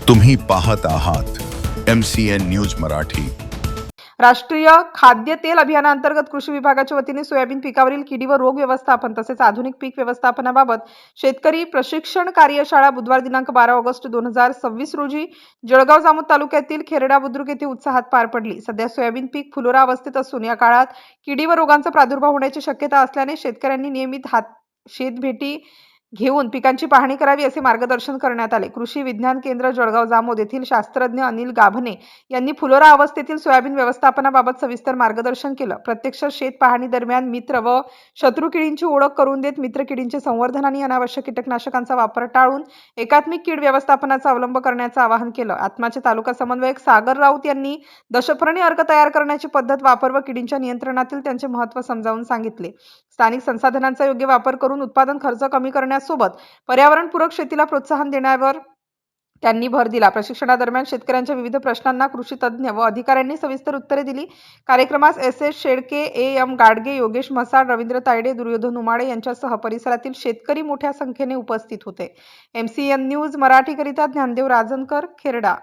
तुम्ही पाहत आहात MCN न्यूज मराठी। राष्ट्रीय खाद्य तेल अभियानांतर्गत कृषी विभागाच्या वतीने सोयाबीन पिकावरील किडी व रोग व्यवस्थापन तसेच आधुनिक पीक व्यवस्थापनाबाबत शेतकरी प्रशिक्षण कार्यशाळा बुधवार दिनांक 12 ऑगस्ट 2026 रोजी जळगाव जामोद तालुक्यातील खेरडा बुद्रुक येथे उत्साहात पार पडली। सध्या सोयाबीन पीक फुलोरा अवस्थेत असून या काळात किडी व रोगांचा प्रादुर्भाव होण्याची शक्यता असल्याने शेतकऱ्यांनी नियमित शेत भेटी घेऊन पिकांची पाहणी करावी असे मार्गदर्शन करण्यात आले। कृषी विज्ञान केंद्र जळगाव जामोद येथील शास्त्रज्ञ अनिल गाभणे यांनी फुलोरा अवस्थेतील सोयाबीन व्यवस्थापनाबाबत सविस्तर मार्गदर्शन केलं। प्रत्यक्ष शेत पाहणी दरम्यान मित्र व शत्रू किडींची ओळख करून देत मित्र किडींचे संवर्धन आणि अनावश्यक कीटकनाशकांचा वापर टाळून एकात्मिक कीड व्यवस्थापनाचा अवलंब करण्याचं आवाहन केलं। आत्माचे तालुका समन्वयक सागर राऊत यांनी दशपर्णी अर्क तयार करण्याची पद्धत वापर व किडींच्या नियंत्रणातील त्यांचे महत्त्व समजावून सांगितले। स्थानिक संसाधनांचा योग्य वापर करून उत्पादन खर्च कमी करण्यासोबत पर्यावरणपूरक शेतीला प्रोत्साहन देण्यावर त्यांनी भर दिला। प्रशिक्षणादरम्यान शेतकऱ्यांच्या विविध प्रश्नांना कृषी तज्ञ व अधिकाऱ्यांनी सविस्तर उत्तरे दिली। कार्यक्रमास SS शेळके, AM गाडगे, योगेश मसाड, रवींद्र तायडे, दुर्योधन उमाडे यांच्यासह परिसरातील शेतकरी मोठ्या संख्येने उपस्थित होते। MCN न्यूज मराठी करिता ज्ञानदेव राजनकर, खेरडा।